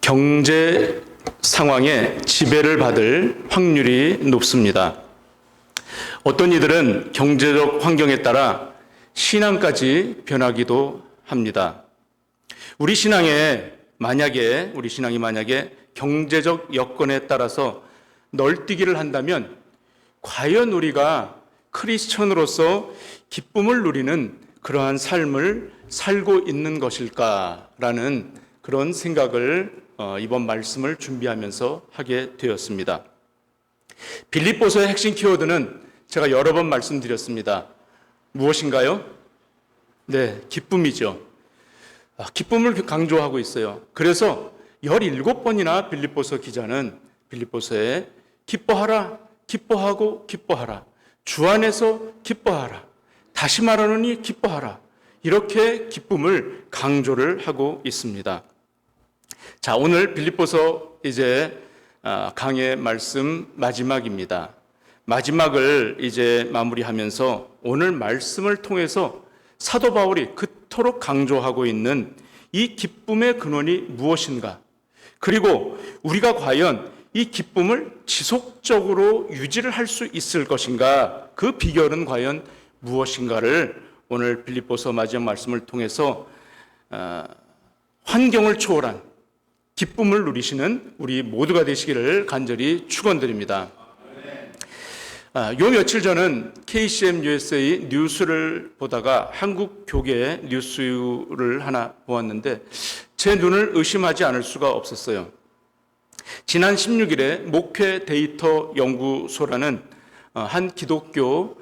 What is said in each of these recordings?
경제 상황에 지배를 받을 확률이 높습니다. 어떤 이들은 경제적 환경에 따라 신앙까지 변하기도 합니다. 우리 신앙이 만약에 경제적 여건에 따라서 널뛰기를 한다면 과연 우리가 크리스천으로서 기쁨을 누리는 그러한 삶을 살고 있는 것일까라는 그런 생각을 이번 말씀을 준비하면서 하게 되었습니다. 빌립보서의 핵심 키워드는 제가 여러 번 말씀드렸습니다. 무엇인가요? 네, 기쁨이죠. 기쁨을 강조하고 있어요. 그래서 17번이나 빌립보서 기자는 빌립보서에 기뻐하라, 기뻐하고 기뻐하라, 주 안에서 기뻐하라, 다시 말하노니 기뻐하라, 이렇게 기쁨을 강조를 하고 있습니다. 자, 오늘 빌립보서 이제 강의 말씀 마지막입니다. 마지막을 이제 마무리하면서 오늘 말씀을 통해서 사도 바울이 그토록 강조하고 있는 이 기쁨의 근원이 무엇인가? 그리고 우리가 과연 이 기쁨을 지속적으로 유지를 할 수 있을 것인가? 그 비결은 과연 무엇인가를 오늘 빌립보서 마지막 말씀을 통해서 환경을 초월한 기쁨을 누리시는 우리 모두가 되시기를 간절히 축원드립니다. 요 며칠 전은 KCM USA 뉴스를 보다가 한국 교계 뉴스를 하나 보았는데 제 눈을 의심하지 않을 수가 없었어요. 지난 16일에 목회 데이터 연구소라는 한 기독교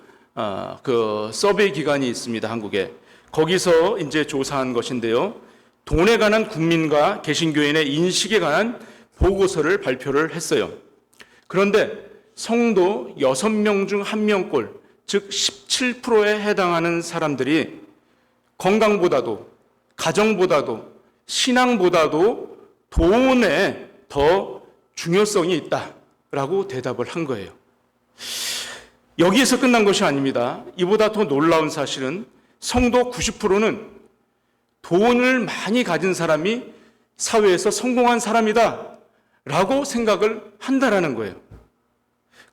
그 서베이 기관이 있습니다, 한국에. 거기서 이제 조사한 것인데요. 돈에 관한 국민과 개신교인의 인식에 관한 보고서를 발표를 했어요. 그런데 성도 6명 중 1명꼴, 즉 17%에 해당하는 사람들이 건강보다도, 가정보다도, 신앙보다도 돈에 더 중요성이 있다라고 대답을 한 거예요. 여기에서 끝난 것이 아닙니다. 이보다 더 놀라운 사실은 성도 90%는 돈을 많이 가진 사람이 사회에서 성공한 사람이다 라고 생각을 한다라는 거예요.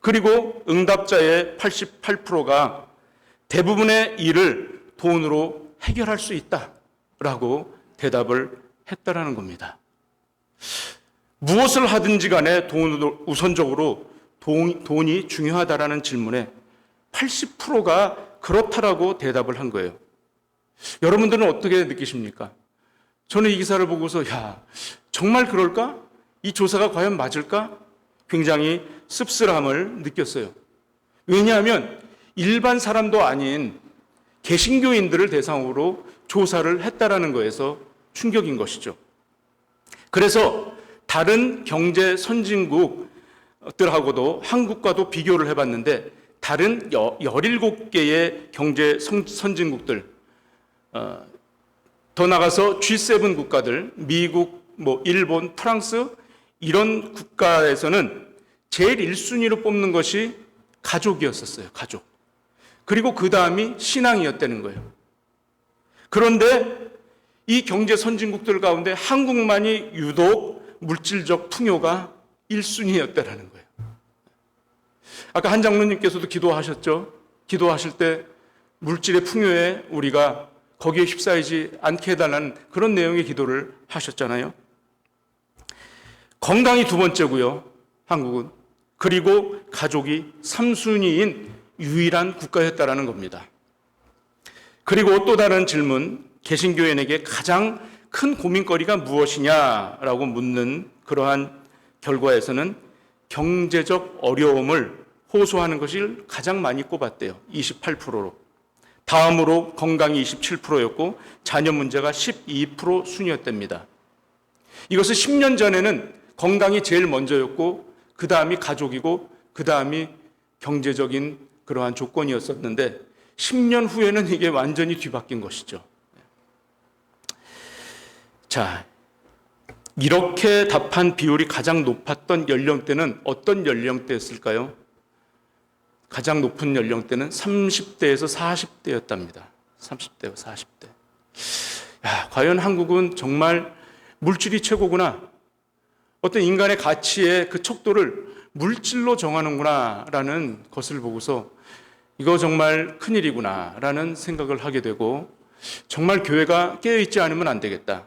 그리고 응답자의 88%가 대부분의 일을 돈으로 해결할 수 있다라고 대답을 했다라는 겁니다. 무엇을 하든지 간에 우선적으로 돈이 중요하다라는 질문에 80%가 그렇다라고 대답을 한 거예요. 여러분들은 어떻게 느끼십니까? 저는 이 기사를 보고서 정말 그럴까? 이 조사가 과연 맞을까? 굉장히 씁쓸함을 느꼈어요. 왜냐하면 일반 사람도 아닌 개신교인들을 대상으로 조사를 했다라는 거에서 충격인 것이죠. 그래서 다른 경제 선진국들하고도 한국과도 비교를 해봤는데 다른 17개의 경제 선진국들, 더 나가서 G7 국가들, 미국, 일본, 프랑스 이런 국가에서는 제일 1순위로 뽑는 것이 가족이었었어요. 가족. 그리고 그 다음이 신앙이었다는 거예요. 그런데 이 경제 선진국들 가운데 한국만이 유독 물질적 풍요가 1순위였다는 거예요. 아까 한 장로님께서도 기도하셨죠. 기도하실 때 물질의 풍요에 우리가 거기에 휩싸이지 않게 해달라는 그런 내용의 기도를 하셨잖아요. 건강이 두 번째고요, 한국은. 그리고 가족이 3순위인 유일한 국가였다라는 겁니다. 그리고 또 다른 질문, 개신교인에게 가장 큰 고민거리가 무엇이냐라고 묻는 그러한 결과에서는 경제적 어려움을 호소하는 것을 가장 많이 꼽았대요. 28%로. 다음으로 건강이 27%였고 자녀 문제가 12% 순이었답니다. 이것은 10년 전에는 건강이 제일 먼저였고 그 다음이 가족이고 그 다음이 경제적인 그러한 조건이었었는데 10년 후에는 이게 완전히 뒤바뀐 것이죠. 자, 이렇게 답한 비율이 가장 높았던 연령대는 어떤 연령대였을까요? 가장 높은 연령대는 30대에서 40대였답니다. 30대와 40대. 과연 한국은 정말 물질이 최고구나. 어떤 인간의 가치의 그 척도를 물질로 정하는구나라는 것을 보고서 이거 정말 큰일이구나라는 생각을 하게 되고, 정말 교회가 깨어있지 않으면 안 되겠다.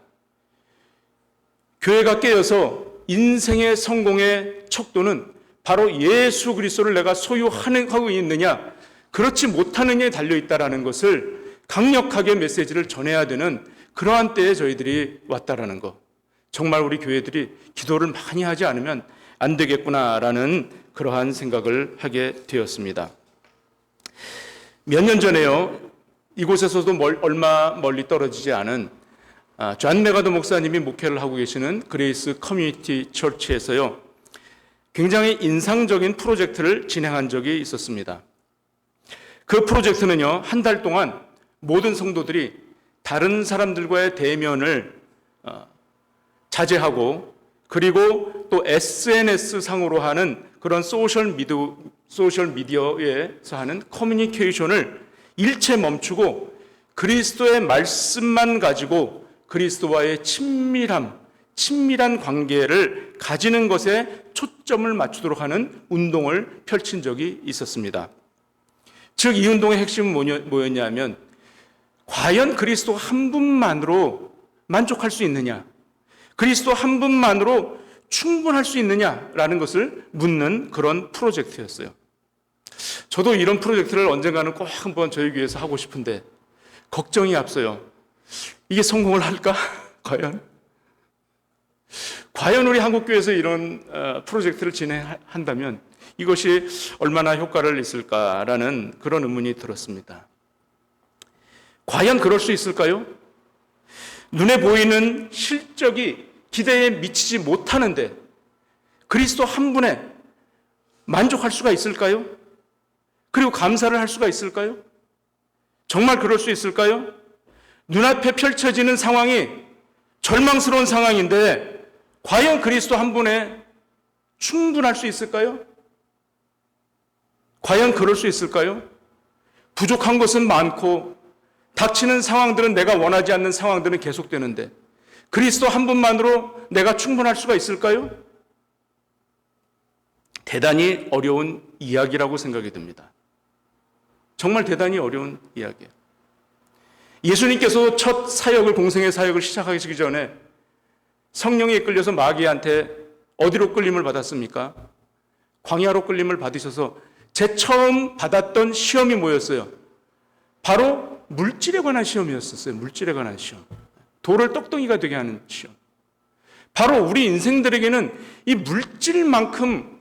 교회가 깨어서 인생의 성공의 척도는 바로 예수 그리스도를 내가 소유하고 있느냐, 그렇지 못하느냐에 달려있다라는 것을 강력하게 메시지를 전해야 되는 그러한 때에 저희들이 왔다라는 것. 정말 우리 교회들이 기도를 많이 하지 않으면 안 되겠구나라는 그러한 생각을 하게 되었습니다. 몇 년 전에요, 이곳에서도 얼마 멀리 떨어지지 않은 존 메가더 목사님이 목회를 하고 계시는 그레이스 커뮤니티 처치에서요, 굉장히 인상적인 프로젝트를 진행한 적이 있었습니다. 그 프로젝트는요, 한 달 동안 모든 성도들이 다른 사람들과의 대면을 자제하고, 그리고 또 SNS 상으로 하는 그런 소셜 미디어에서 하는 커뮤니케이션을 일체 멈추고 그리스도의 말씀만 가지고 그리스도와의 친밀한 관계를 가지는 것에 초점을 맞추도록 하는 운동을 펼친 적이 있었습니다. 즉, 이 운동의 핵심은 뭐였냐면, 과연 그리스도 한 분만으로 만족할 수 있느냐, 그리스도 한 분만으로 충분할 수 있느냐라는 것을 묻는 그런 프로젝트였어요. 저도 이런 프로젝트를 언젠가는 꼭 한번 저희 교회에서 하고 싶은데 걱정이 앞서요. 이게 성공을 할까? 과연 우리 한국교회에서 이런 프로젝트를 진행한다면 이것이 얼마나 효과를 있을까라는 그런 의문이 들었습니다. 과연 그럴 수 있을까요? 눈에 보이는 실적이 기대에 미치지 못하는데 그리스도 한 분에 만족할 수가 있을까요? 그리고 감사를 할 수가 있을까요? 정말 그럴 수 있을까요? 눈앞에 펼쳐지는 상황이 절망스러운 상황인데 과연 그리스도 한 분에 충분할 수 있을까요? 과연 그럴 수 있을까요? 부족한 것은 많고 닥치는 상황들은, 내가 원하지 않는 상황들은 계속되는데 그리스도 한 분만으로 내가 충분할 수가 있을까요? 대단히 어려운 이야기라고 생각이 듭니다. 정말 대단히 어려운 이야기예요. 예수님께서 첫 사역을, 공생의 사역을 시작하시기 전에 성령에 이끌려서 마귀한테 어디로 끌림을 받았습니까? 광야로 끌림을 받으셔서 제 처음 받았던 시험이 뭐였어요? 바로 물질에 관한 시험이었었어요. 물질에 관한 시험. 돌을 떡덩이가 되게 하는 시험. 바로 우리 인생들에게는 이 물질만큼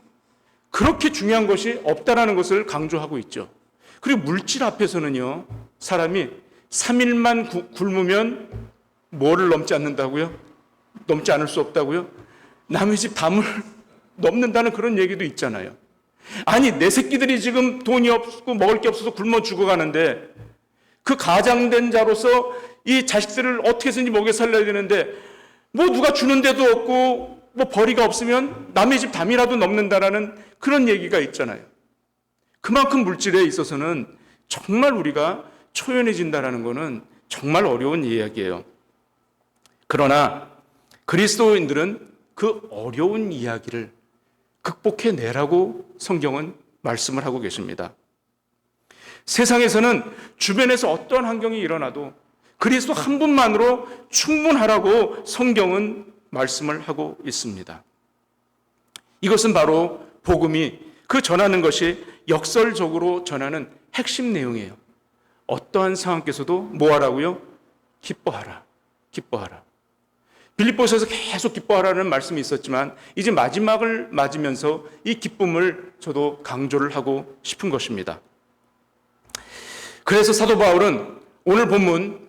그렇게 중요한 것이 없다라는 것을 강조하고 있죠. 그리고 물질 앞에서는요, 사람이 3일만 굶으면 뭐를 넘지 않는다고요? 넘지 않을 수 없다고요? 남의 집 담을 넘는다는 그런 얘기도 있잖아요. 아니, 내 새끼들이 지금 돈이 없고 먹을 게 없어서 굶어 죽어가는데 그 가장된 자로서 이 자식들을 어떻게 해서든지 먹여 살려야 되는데 뭐 누가 주는 데도 없고 뭐 벌이가 없으면 남의 집 담이라도 넘는다라는 그런 얘기가 있잖아요. 그만큼 물질에 있어서는 정말 우리가 초연해진다라는 것은 정말 어려운 이야기예요. 그러나 그리스도인들은 그 어려운 이야기를 극복해내라고 성경은 말씀을 하고 계십니다. 세상에서는 주변에서 어떠한 환경이 일어나도 그리스도 한 분만으로 충분하라고 성경은 말씀을 하고 있습니다. 이것은 바로 복음이, 그 전하는 것이 역설적으로 전하는 핵심 내용이에요. 어떠한 상황에서도 뭐 하라고요? 기뻐하라. 기뻐하라. 빌립보서에서 계속 기뻐하라는 말씀이 있었지만 이제 마지막을 맞으면서 이 기쁨을 저도 강조를 하고 싶은 것입니다. 그래서 사도 바울은 오늘 본문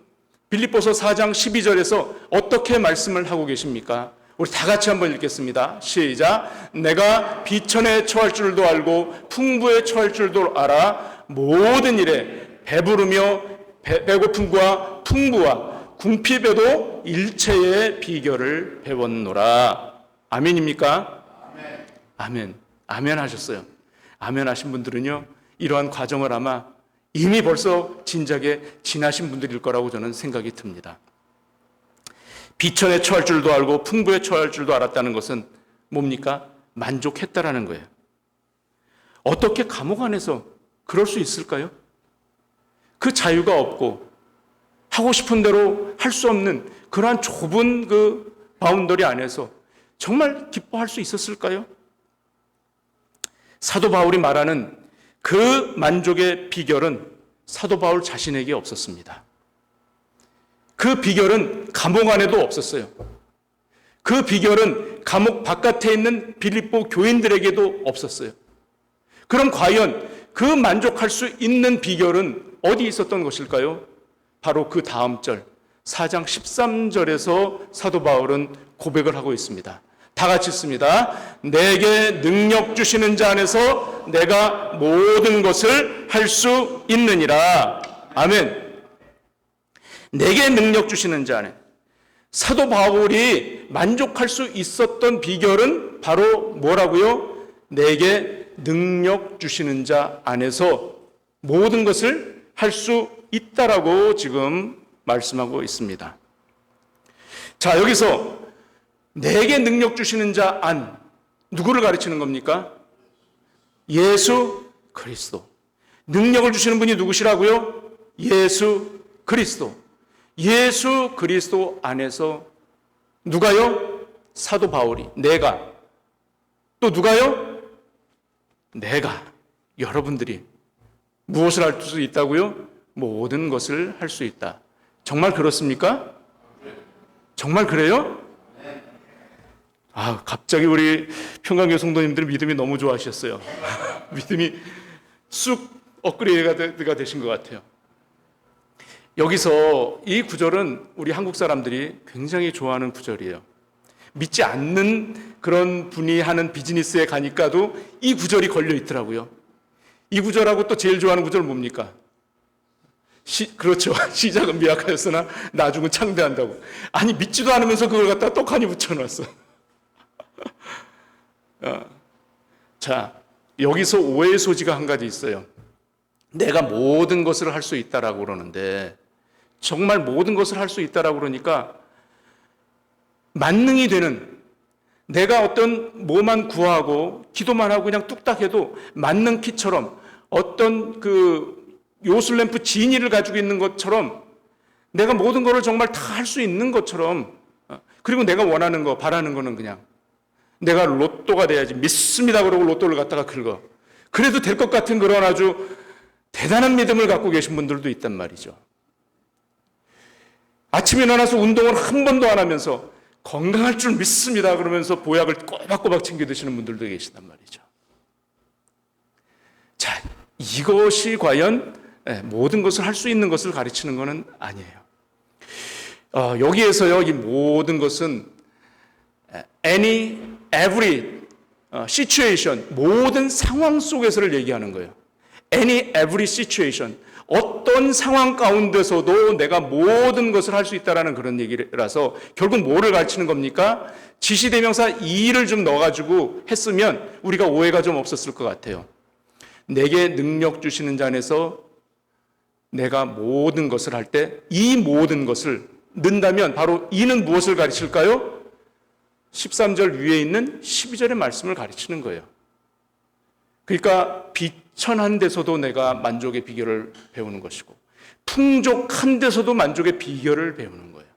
빌립보서 4장 12절에서 어떻게 말씀을 하고 계십니까? 우리 다 같이 한번 읽겠습니다. 시작. 내가 비천에 처할 줄도 알고 풍부에 처할 줄도 알아 모든 일에 배부르며 배고픔과 풍부와 궁핍에도 일체의 비결을 배웠노라. 아멘입니까? 아멘. 아멘. 아멘 하셨어요. 아멘 하신 분들은요, 이러한 과정을 아마 이미 벌써 진작에 지나신 분들일 거라고 저는 생각이 듭니다. 비천에 처할 줄도 알고 풍부에 처할 줄도 알았다는 것은 뭡니까? 만족했다라는 거예요. 어떻게 감옥 안에서 그럴 수 있을까요? 그 자유가 없고 하고 싶은 대로 할 수 없는 그러한 좁은 그 바운더리 안에서 정말 기뻐할 수 있었을까요? 사도 바울이 말하는 그 만족의 비결은 사도 바울 자신에게 없었습니다. 그 비결은 감옥 안에도 없었어요. 그 비결은 감옥 바깥에 있는 빌립보 교인들에게도 없었어요. 그럼 과연 그 만족할 수 있는 비결은 어디 있었던 것일까요? 바로 그 다음 절 4장 13절에서 사도 바울은 고백을 하고 있습니다. 다 같이 읽습니다. 내게 능력 주시는 자 안에서 내가 모든 것을 할 수 있느니라. 아멘. 내게 능력 주시는 자 안에. 사도 바울이 만족할 수 있었던 비결은 바로 뭐라고요? 내게 능력 주시는 자 안에서 모든 것을 할 수 있다라고 지금 말씀하고 있습니다. 자, 여기서 내게 능력 주시는 자 안, 누구를 가르치는 겁니까? 예수 그리스도. 능력을 주시는 분이 누구시라고요? 예수 그리스도. 예수 그리스도 안에서 누가요? 사도 바울이, 내가. 또 누가요? 내가, 여러분들이 무엇을 할 수 있다고요? 모든 것을 할 수 있다. 정말 그렇습니까? 정말 그래요? 갑자기 우리 평강교 성도님들 믿음이 너무 좋아하셨어요. 믿음이 쑥 업그레이드가 되신 것 같아요. 여기서 이 구절은 우리 한국 사람들이 굉장히 좋아하는 구절이에요. 믿지 않는 그런 분이 하는 비즈니스에 가니까도 이 구절이 걸려 있더라고요. 이 구절하고 또 제일 좋아하는 구절 뭡니까? 그렇죠. 시작은 미약하였으나 나중은 창대한다고. 아니, 믿지도 않으면서 그걸 갖다 떡하니 붙여놨어. 자, 여기서 오해의 소지가 한 가지 있어요. 내가 모든 것을 할 수 있다라고 그러는데, 정말 모든 것을 할 수 있다라고 그러니까 만능이 되는, 내가 어떤 뭐만 구하고 기도만 하고 그냥 뚝딱 해도 만능 키처럼 어떤 그 요술램프 지니를 가지고 있는 것처럼 내가 모든 것을 정말 다 할 수 있는 것처럼, 그리고 내가 원하는 거, 바라는 거는 그냥 내가 로또가 돼야지 믿습니다 그러고 로또를 갖다가 긁어. 그래도 될 것 같은 그런 아주 대단한 믿음을 갖고 계신 분들도 있단 말이죠. 아침에 일어나서 운동을 한 번도 안 하면서 건강할 줄 믿습니다 그러면서 보약을 꼬박꼬박 챙겨 드시는 분들도 계시단 말이죠. 자, 이것이 과연 모든 것을 할 수 있는 것을 가르치는 것은 아니에요. 여기에서요, 이 모든 것은 any, every situation, 모든 상황 속에서를 얘기하는 거예요. any, every situation, 어떤 상황 가운데서도 내가 모든 것을 할 수 있다라는 그런 얘기라서 결국 뭐를 가르치는 겁니까? 지시대명사 이를 좀 넣어가지고 했으면 우리가 오해가 좀 없었을 것 같아요. 내게 능력 주시는 자 안에서 내가 모든 것을 할 때 이 모든 것을 넣는다면 바로 이는 무엇을 가르칠까요? 13절 위에 있는 12절의 말씀을 가르치는 거예요. 그러니까 비천한 데서도 내가 만족의 비결을 배우는 것이고 풍족한 데서도 만족의 비결을 배우는 거예요.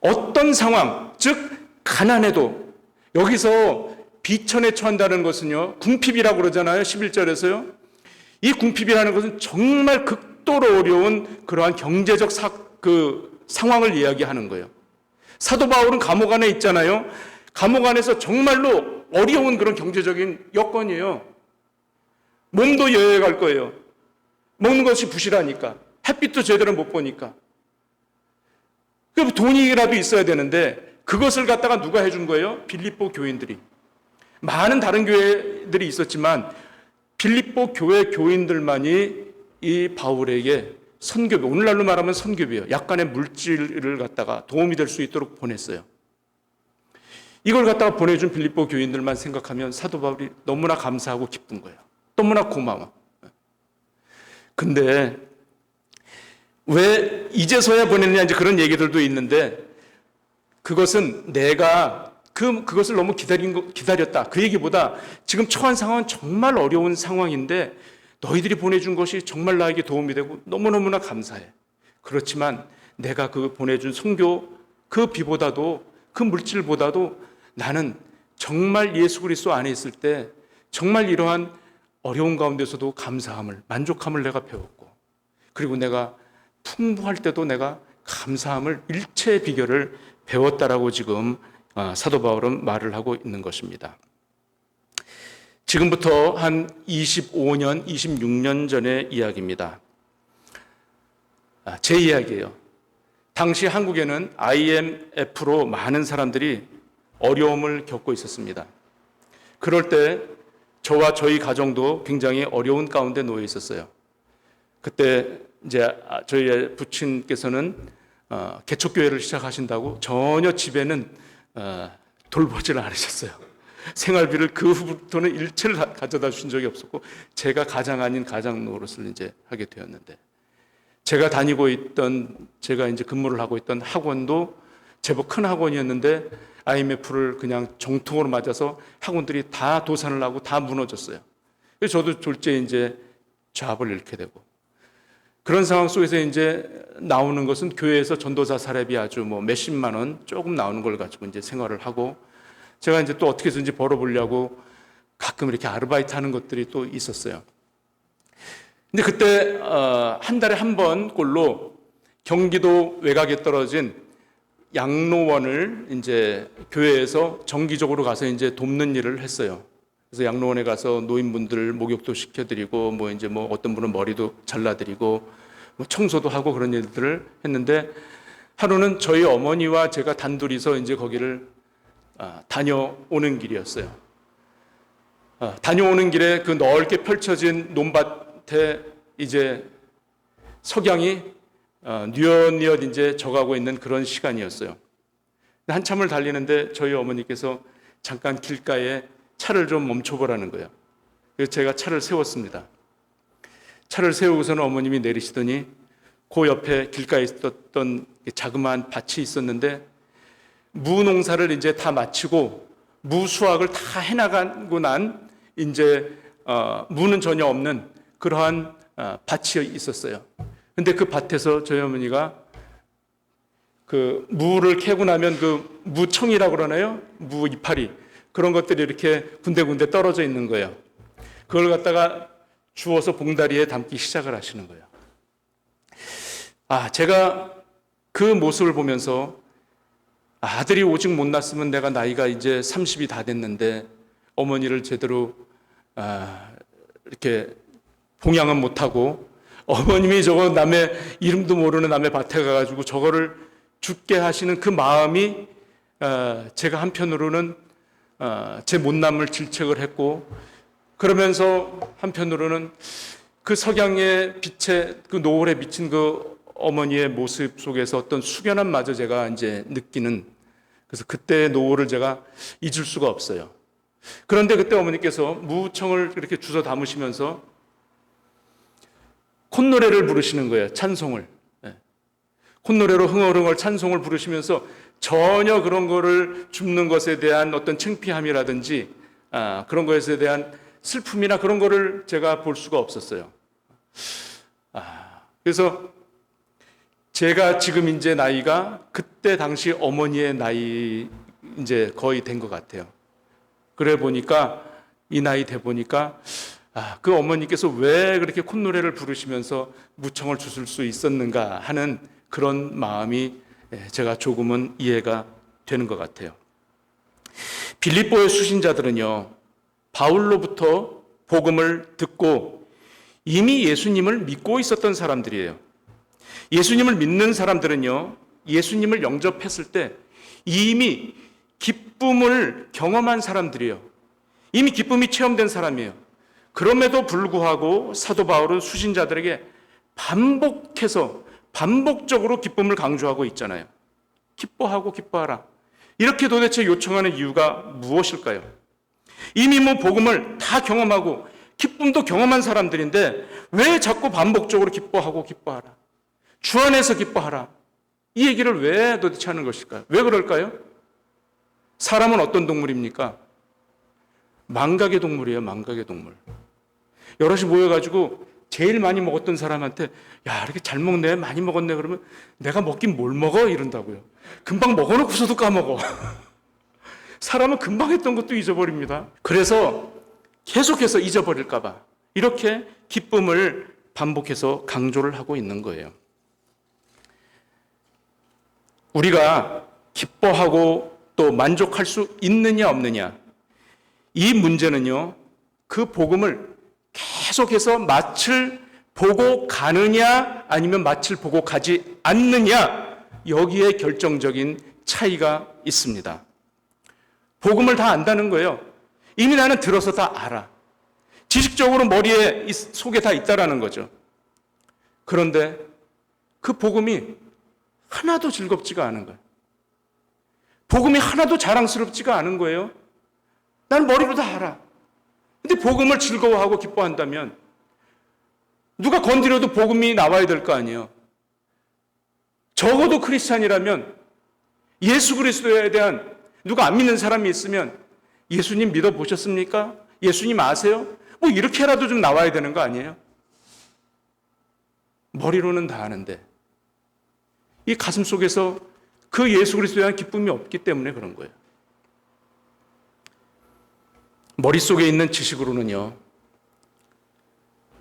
어떤 상황, 즉 가난해도, 여기서 비천에 처한다는 것은요, 궁핍이라고 그러잖아요. 11절에서요. 이 궁핍이라는 것은 정말 극도로 어려운 그러한 경제적 상황을 이야기하는 거예요. 사도 바울은 감옥 안에 있잖아요. 감옥 안에서 정말로 어려운 그런 경제적인 여건이에요. 몸도 여행해 갈 거예요. 먹는 것이 부실하니까. 햇빛도 제대로 못 보니까. 그럼 돈이라도 있어야 되는데 그것을 갖다가 누가 해준 거예요? 빌립보 교인들이. 많은 다른 교회들이 있었지만 빌립보 교회 교인들만이 이 바울에게 선교비, 오늘날로 말하면 선교비예요. 약간의 물질을 갖다가 도움이 될 수 있도록 보냈어요. 이걸 갖다가 보내준 빌립보 교인들만 생각하면 사도 바울이 너무나 감사하고 기쁜 거예요. 너무나 고마워. 근데 왜 이제서야 보냈느냐, 이제 그런 얘기들도 있는데, 그것은 내가 그것을 너무 기다렸다. 그 얘기보다 지금 처한 상황은 정말 어려운 상황인데 너희들이 보내준 것이 정말 나에게 도움이 되고 너무너무나 감사해. 그렇지만 내가 그 보내준 선교 그 비보다도 그 물질보다도 나는 정말 예수 그리스도 안에 있을 때 정말 이러한 어려운 가운데서도 감사함을, 만족함을 내가 배웠고, 그리고 내가 풍부할 때도 내가 감사함을, 일체의 비결을 배웠다라고 지금 사도 바울은 말을 하고 있는 것입니다. 지금부터 한 25년, 26년 전의 이야기입니다. 제 이야기예요. 당시 한국에는 IMF로 많은 사람들이 어려움을 겪고 있었습니다. 그럴 때 저와 저희 가정도 굉장히 어려운 가운데 놓여 있었어요. 그때 이제 저희 부친께서는 개척교회를 시작하신다고 전혀 집에는 돌보지를 않으셨어요. 생활비를 그 후부터는 일체를 가져다 준 적이 없었고, 제가 가장 아닌 가장 노릇을 이제 하게 되었는데, 제가 이제 근무를 하고 있던 학원도 제법 큰 학원이었는데 IMF를 그냥 정통으로 맞아서 학원들이 다 도산을 하고 다 무너졌어요. 그래서 저도 졸지에 이제 잡을 잃게 되고, 그런 상황 속에서 이제 나오는 것은 교회에서 전도사 사례비 아주 몇십만 원 조금 나오는 걸 가지고 이제 생활을 하고, 제가 이제 또 어떻게 해서든지 벌어보려고 가끔 이렇게 아르바이트 하는 것들이 또 있었어요. 근데 그때 한 달에 한 번 꼴로 경기도 외곽에 떨어진 양로원을 이제 교회에서 정기적으로 가서 이제 돕는 일을 했어요. 그래서 양로원에 가서 노인분들 목욕도 시켜드리고, 어떤 분은 머리도 잘라드리고, 청소도 하고 그런 일들을 했는데, 하루는 저희 어머니와 제가 단둘이서 이제 거기를 다녀오는 길이었어요. 다녀오는 길에 그 넓게 펼쳐진 논밭에 이제 석양이 뉘엿뉘엿 이제 져가고 있는 그런 시간이었어요. 한참을 달리는데 저희 어머니께서 잠깐 길가에 차를 좀 멈춰보라는 거예요. 그래서 제가 차를 세웠습니다. 차를 세우고서는 어머님이 내리시더니 그 옆에 길가에 있었던 자그마한 밭이 있었는데, 무 농사를 이제 다 마치고 무 수확을 다 해나가고 난 이제 무는 전혀 없는 그러한 밭이 있었어요. 근데 그 밭에서 저희 어머니가 그 무를 캐고 나면 그 무청이라고 그러나요? 무 이파리. 그런 것들이 이렇게 군데군데 떨어져 있는 거예요. 그걸 갖다가 주워서 봉다리에 담기 시작을 하시는 거예요. 제가 그 모습을 보면서 아들이 오직 못 낳았으면 내가 나이가 이제 30이 다 됐는데 어머니를 제대로 이렇게 봉양은 못하고, 어머님이 저거 남의 이름도 모르는 남의 밭에 가가지고 저거를 죽게 하시는 그 마음이 제가 한편으로는 제 못남을 질책을 했고, 그러면서 한편으로는 그 석양의 빛에 그 노을에 비친 그 어머니의 모습 속에서 어떤 숙연함마저 제가 이제 느끼는, 그래서 그때의 노을을 제가 잊을 수가 없어요. 그런데 그때 어머니께서 무청을 이렇게 주워 담으시면서 콧노래를 부르시는 거예요. 찬송을. 콧노래로 흥얼흥얼 찬송을 부르시면서 전혀 그런 거를 줍는 것에 대한 어떤 창피함이라든지 그런 것에 대한 슬픔이나 그런 거를 제가 볼 수가 없었어요. 그래서 제가 지금 이제 나이가 그때 당시 어머니의 나이 이제 거의 된 것 같아요. 그래 보니까 이 나이 돼 보니까 그 어머니께서 왜 그렇게 콧노래를 부르시면서 무청을 주실 수 있었는가 하는 그런 마음이 제가 조금은 이해가 되는 것 같아요. 빌립보의 수신자들은요, 바울로부터 복음을 듣고 이미 예수님을 믿고 있었던 사람들이에요. 예수님을 믿는 사람들은요, 예수님을 영접했을 때 이미 기쁨을 경험한 사람들이에요. 이미 기쁨이 체험된 사람이에요. 그럼에도 불구하고 사도 바울은 수신자들에게 반복적으로 기쁨을 강조하고 있잖아요. 기뻐하고 기뻐하라. 이렇게 도대체 요청하는 이유가 무엇일까요? 이미 복음을 다 경험하고 기쁨도 경험한 사람들인데 왜 자꾸 반복적으로 기뻐하고 기뻐하라. 주 안에서 기뻐하라. 이 얘기를 왜 도대체 하는 것일까요? 왜 그럴까요? 사람은 어떤 동물입니까? 망각의 동물이에요. 망각의 동물. 여럿이 모여가지고 제일 많이 먹었던 사람한테 야, 이렇게 잘 먹네, 많이 먹었네 그러면 내가 먹긴 뭘 먹어? 이런다고요. 금방 먹어놓고서도 까먹어. 사람은 금방 했던 것도 잊어버립니다. 그래서 계속해서 잊어버릴까 봐 이렇게 기쁨을 반복해서 강조를 하고 있는 거예요. 우리가 기뻐하고 또 만족할 수 있느냐 없느냐, 이 문제는요, 그 복음을 계속해서 맛을 보고 가느냐 아니면 맛을 보고 가지 않느냐, 여기에 결정적인 차이가 있습니다. 복음을 다 안다는 거예요. 이미 나는 들어서 다 알아. 지식적으로 머리에 속에 다 있다라는 거죠. 그런데 그 복음이 하나도 즐겁지가 않은 거예요. 복음이 하나도 자랑스럽지가 않은 거예요. 난 머리로 다 알아. 근데 복음을 즐거워하고 기뻐한다면 누가 건드려도 복음이 나와야 될 거 아니에요. 적어도 크리스찬이라면 예수 그리스도에 대한, 누가 안 믿는 사람이 있으면 예수님 믿어보셨습니까? 예수님 아세요? 뭐 이렇게라도 좀 나와야 되는 거 아니에요? 머리로는 다 아는데 이 가슴 속에서 그 예수 그리스도에 대한 기쁨이 없기 때문에 그런 거예요. 머릿속에 있는 지식으로는요,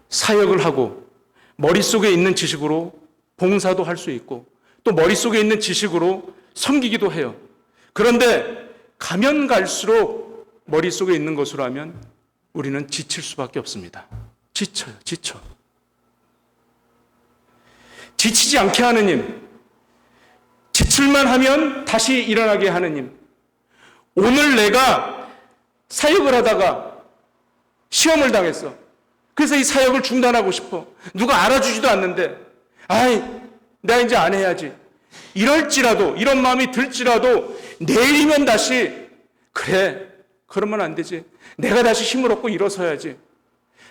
사역을 하고 머릿속에 있는 지식으로 봉사도 할 수 있고 또 머릿속에 있는 지식으로 섬기기도 해요. 그런데 가면 갈수록 머릿속에 있는 것으로 하면 우리는 지칠 수밖에 없습니다. 지쳐요. 지치지 않게 하느님, 지칠만 하면 다시 일어나게 하느님. 오늘 내가 사역을 하다가 시험을 당했어. 그래서 이 사역을 중단하고 싶어. 누가 알아주지도 않는데, 내가 이제 안 해야지. 이럴지라도, 이런 마음이 들지라도 내일이면 다시, 그래, 그러면 안 되지. 내가 다시 힘을 얻고 일어서야지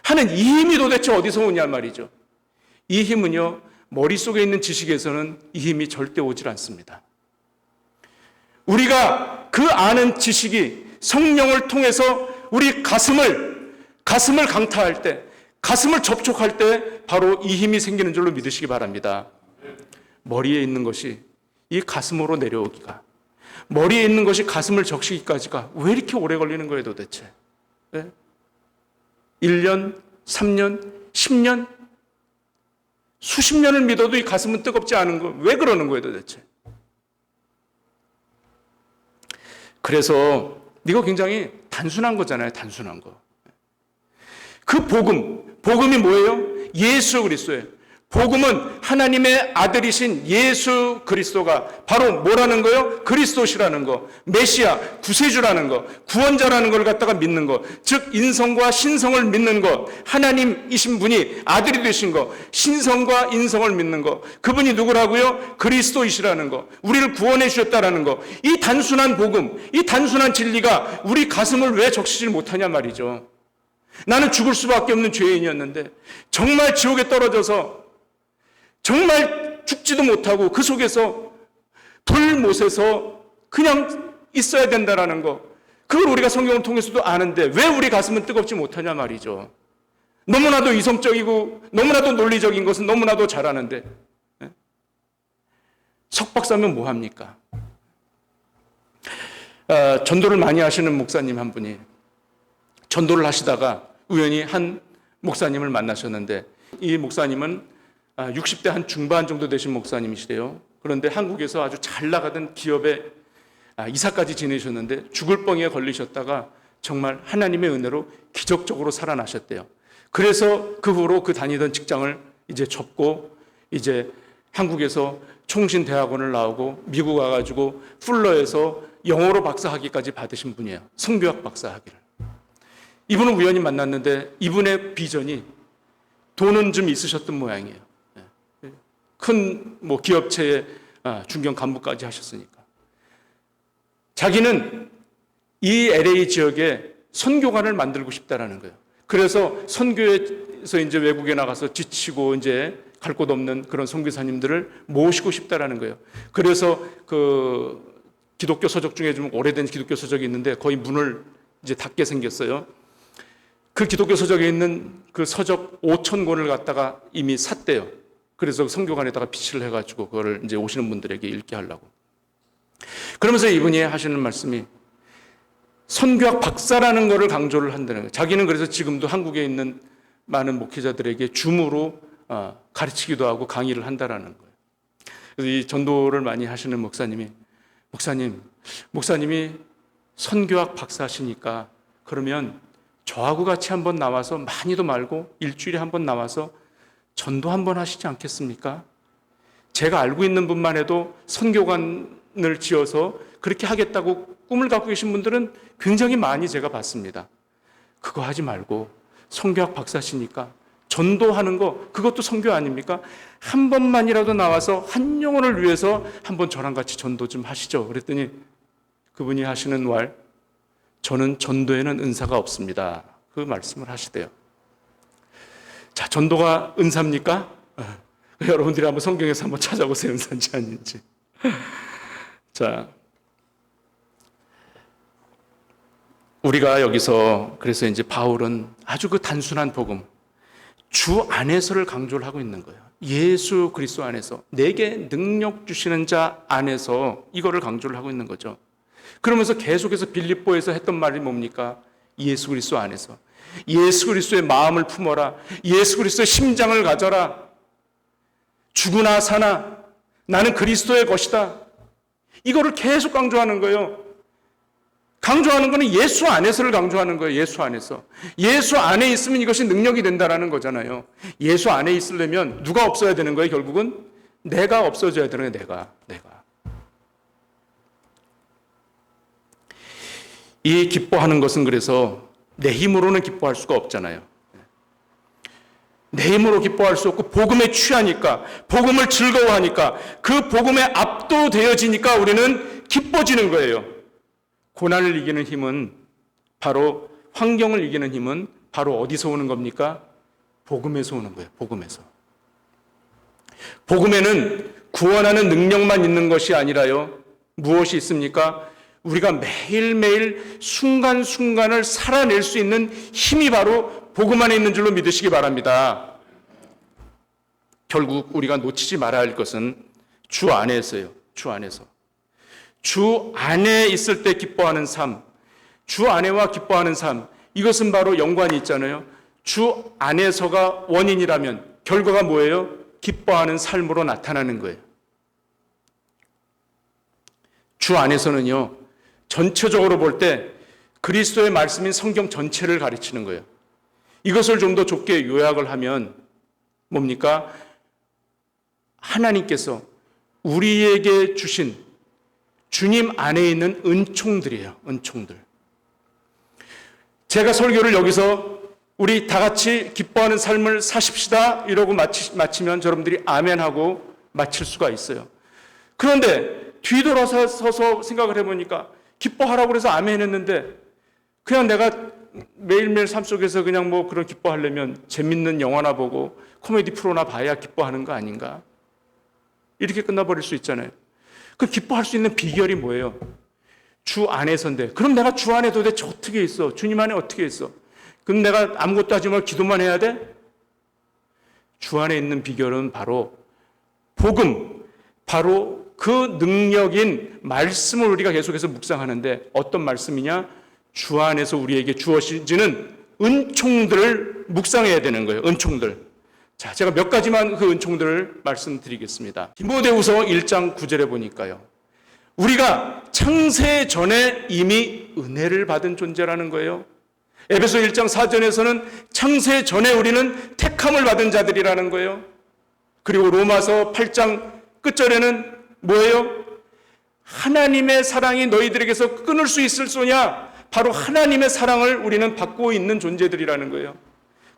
하는 이 힘이 도대체 어디서 오냐 말이죠. 이 힘은요, 머릿속에 있는 지식에서는 이 힘이 절대 오질 않습니다. 우리가 그 아는 지식이 성령을 통해서 우리 가슴을 강타할 때, 가슴을 접촉할 때 바로 이 힘이 생기는 줄로 믿으시기 바랍니다. 머리에 있는 것이 이 가슴으로 내려오기가, 머리에 있는 것이 가슴을 적시기까지가 왜 이렇게 오래 걸리는 거예요 도대체? 네? 1년, 3년, 10년, 수십 년을 믿어도 이 가슴은 뜨겁지 않은 거, 왜 그러는 거예요 도대체? 그래서 이거 굉장히 단순한 거잖아요. 단순한 거. 그 복음이 뭐예요? 예수 그리스도예요. 복음은 하나님의 아들이신 예수 그리스도가 바로 뭐라는 거예요? 그리스도시라는 거, 메시아, 구세주라는 거, 구원자라는 걸 갖다가 믿는 거, 즉 인성과 신성을 믿는 것, 하나님이신 분이 아들이 되신 거, 신성과 인성을 믿는 거, 그분이 누구라고요? 그리스도이시라는 거, 우리를 구원해 주셨다라는 거. 이 단순한 복음, 이 단순한 진리가 우리 가슴을 왜 적시질 못하냐 말이죠. 나는 죽을 수밖에 없는 죄인이었는데 정말 지옥에 떨어져서 정말 죽지도 못하고 그 속에서 불못에서 그냥 있어야 된다라는 거, 그걸 우리가 성경을 통해서도 아는데 왜 우리 가슴은 뜨겁지 못하냐 말이죠. 너무나도 이성적이고 너무나도 논리적인 것은 너무나도 잘 아는데 석박사면 뭐합니까? 전도를 많이 하시는 목사님 한 분이 전도를 하시다가 우연히 한 목사님을 만나셨는데, 이 목사님은 60대 한 중반 정도 되신 목사님이시래요. 그런데 한국에서 아주 잘 나가던 기업에 이사까지 지내셨는데 죽을 뻥에 걸리셨다가 정말 하나님의 은혜로 기적적으로 살아나셨대요. 그래서 그 후로 그 다니던 직장을 이제 접고 이제 한국에서 총신대학원을 나오고 미국 와가지고 풀러에서 영어로 박사학위까지 받으신 분이에요. 성교학 박사학위를. 이분을 우연히 만났는데 이분의 비전이 돈은 좀 있으셨던 모양이에요. 큰 기업체의 중견 간부까지 하셨으니까. 자기는 이 LA 지역에 선교관을 만들고 싶다라는 거예요. 그래서 선교에서 이제 외국에 나가서 지치고 이제 갈 곳 없는 그런 선교사님들을 모시고 싶다라는 거예요. 그래서 그 기독교 서적 중에 좀 오래된 기독교 서적이 있는데 거의 문을 이제 닫게 생겼어요. 그 기독교 서적에 있는 그 서적 5,000권을 갖다가 이미 샀대요. 그래서 성교관에다가 비치를 해가지고 그거를 이제 오시는 분들에게 읽게 하려고. 그러면서 이분이 하시는 말씀이 선교학 박사라는 거를 강조를 한다는 거예요. 자기는 그래서 지금도 한국에 있는 많은 목회자들에게 줌으로 가르치기도 하고 강의를 한다라는 거예요. 그래서 이 전도를 많이 하시는 목사님이 선교학 박사시니까 그러면 저하고 같이 한번 나와서 많이도 말고 일주일에 한번 나와서 전도 한번 하시지 않겠습니까? 제가 알고 있는 분만 해도 선교관을 지어서 그렇게 하겠다고 꿈을 갖고 계신 분들은 굉장히 많이 제가 봤습니다. 그거 하지 말고 선교학 박사시니까 전도하는 거 그것도 선교 아닙니까? 한 번만이라도 나와서 한 영혼을 위해서 한번 저랑 같이 전도 좀 하시죠. 그랬더니 그분이 하시는 말, 저는 전도에는 은사가 없습니다. 그 말씀을 하시대요. 자, 전도가 은사입니까? 여러분들이 한번 성경에서 한번 찾아보세요. 은사인지 아닌지. 자, 우리가 여기서 그래서 이제 바울은 아주 그 단순한 복음, 주 안에서를 강조를 하고 있는 거예요. 예수 그리스도 안에서, 내게 능력 주시는 자 안에서 이거를 강조를 하고 있는 거죠. 그러면서 계속해서 빌립보에서 했던 말이 뭡니까? 예수 그리스도 안에서. 예수 그리스도의 마음을 품어라. 예수 그리스도의 심장을 가져라. 죽으나 사나 나는 그리스도의 것이다. 이거를 계속 강조하는 거예요. 강조하는 거는 예수 안에서를 강조하는 거예요. 예수 안에서. 예수 안에 있으면 이것이 능력이 된다라는 거잖아요. 예수 안에 있으려면 누가 없어야 되는 거예요? 결국은 내가 없어져야 되는 거예요. 내가. 이 기뻐하는 것은 그래서 내 힘으로는 기뻐할 수가 없잖아요. 내 힘으로 기뻐할 수 없고 복음에 취하니까, 복음을 즐거워하니까, 그 복음에 압도되어지니까 우리는 기뻐지는 거예요. 고난을 이기는 힘은 바로, 환경을 이기는 힘은 바로 어디서 오는 겁니까? 복음에서 오는 거예요. 복음에서. 복음에는 구원하는 능력만 있는 것이 아니라요, 무엇이 있습니까? 우리가 매일매일 순간순간을 살아낼 수 있는 힘이 바로 복음 안에 있는 줄로 믿으시기 바랍니다. 결국 우리가 놓치지 말아야 할 것은 주 안에서요. 주 안에서. 주 안에 있을 때 기뻐하는 삶, 주 안에와 기뻐하는 삶, 이것은 바로 연관이 있잖아요. 주 안에서가 원인이라면 결과가 뭐예요? 기뻐하는 삶으로 나타나는 거예요. 주 안에서는요, 전체적으로 볼 때 그리스도의 말씀인 성경 전체를 가르치는 거예요. 이것을 좀 더 좁게 요약을 하면 뭡니까? 하나님께서 우리에게 주신 주님 안에 있는 은총들이에요. 은총들. 제가 설교를 여기서 우리 다 같이 기뻐하는 삶을 사십시다 이러고 마치면 여러분들이 아멘하고 마칠 수가 있어요. 그런데 뒤돌아서서 생각을 해보니까 기뻐하라고 그래서 아멘 했는데 그냥 내가 매일매일 삶 속에서 그냥 뭐 그런 기뻐하려면 재밌는 영화나 보고 코미디 프로나 봐야 기뻐하는 거 아닌가? 이렇게 끝나버릴 수 있잖아요. 그 기뻐할 수 있는 비결이 뭐예요? 주 안에서인데, 그럼 내가 주 안에 도대체 어떻게 있어? 주님 안에 어떻게 있어? 그럼 내가 아무것도 하지 말고 기도만 해야 돼? 주 안에 있는 비결은 바로 복음, 바로 그 능력인 말씀을 우리가 계속해서 묵상하는데 어떤 말씀이냐? 주 안에서 우리에게 주어지는 은총들을 묵상해야 되는 거예요. 은총들. 자, 제가 몇 가지만 그 은총들을 말씀드리겠습니다. 디모데후서 1장 9절에 보니까요, 우리가 창세 전에 이미 은혜를 받은 존재라는 거예요. 에베소 1장 4절에서는 창세 전에 우리는 택함을 받은 자들이라는 거예요. 그리고 로마서 8장 끝절에는 뭐예요? 하나님의 사랑이 너희들에게서 끊을 수 있을소냐? 바로 하나님의 사랑을 우리는 받고 있는 존재들이라는 거예요.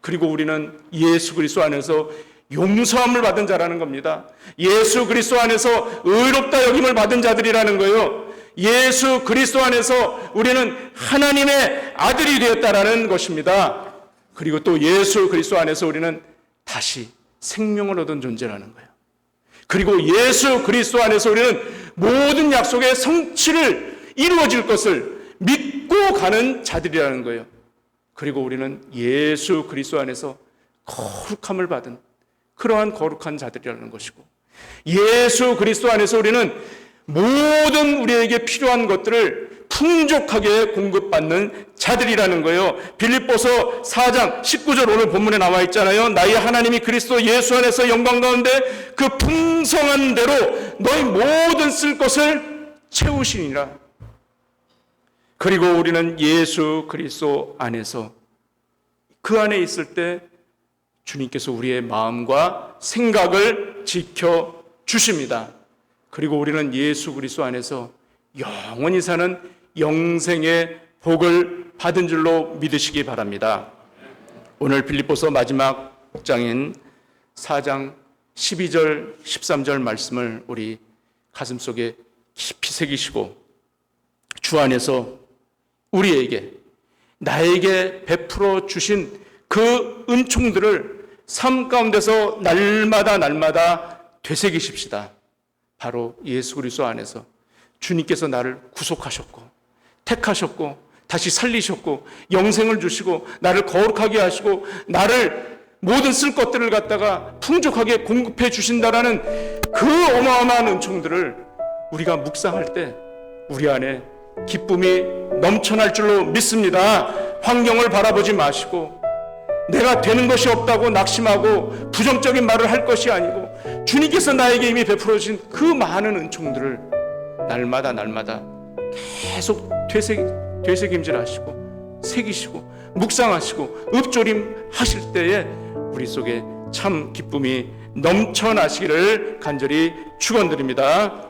그리고 우리는 예수 그리스도 안에서 용서함을 받은 자라는 겁니다. 예수 그리스도 안에서 의롭다 여김을 받은 자들이라는 거예요. 예수 그리스도 안에서 우리는 하나님의 아들이 되었다라는 것입니다. 그리고 또 예수 그리스도 안에서 우리는 다시 생명을 얻은 존재라는 거예요. 그리고 예수 그리스도 안에서 우리는 모든 약속의 성취를 이루어질 것을 믿고 가는 자들이라는 거예요. 그리고 우리는 예수 그리스도 안에서 거룩함을 받은 그러한 거룩한 자들이라는 것이고, 예수 그리스도 안에서 우리는 모든 우리에게 필요한 것들을 풍족하게 공급받는 자들이라는 거예요. 빌립보서 4장 19절 오늘 본문에 나와 있잖아요. 나의 하나님이 그리스도 예수 안에서 영광 가운데 그 풍성한 대로 너희 모든 쓸 것을 채우시니라. 그리고 우리는 예수 그리스도 안에서 그 안에 있을 때 주님께서 우리의 마음과 생각을 지켜 주십니다. 그리고 우리는 예수 그리스도 안에서 영원히 사는 영생의 복을 받은 줄로 믿으시기 바랍니다. 오늘 빌립보서 마지막 장인 4장 12절 13절 말씀을 우리 가슴속에 깊이 새기시고 주 안에서 우리에게 나에게 베풀어 주신 그 은총들을 삶 가운데서 날마다 되새기십시다. 바로 예수 그리스도 안에서 주님께서 나를 구속하셨고 택하셨고 다시 살리셨고 영생을 주시고 나를 거룩하게 하시고 나를 모든 쓸 것들을 갖다가 풍족하게 공급해 주신다라는 그 어마어마한 은총들을 우리가 묵상할 때 우리 안에 기쁨이 넘쳐날 줄로 믿습니다. 환경을 바라보지 마시고 내가 되는 것이 없다고 낙심하고 부정적인 말을 할 것이 아니고 주님께서 나에게 이미 베풀어 주신 그 많은 은총들을 날마다 계속 되새김질하시고 새기시고 묵상하시고 읊조림하실 때에 우리 속에 참 기쁨이 넘쳐나시기를 간절히 축원드립니다.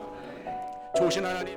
좋으신 하나님.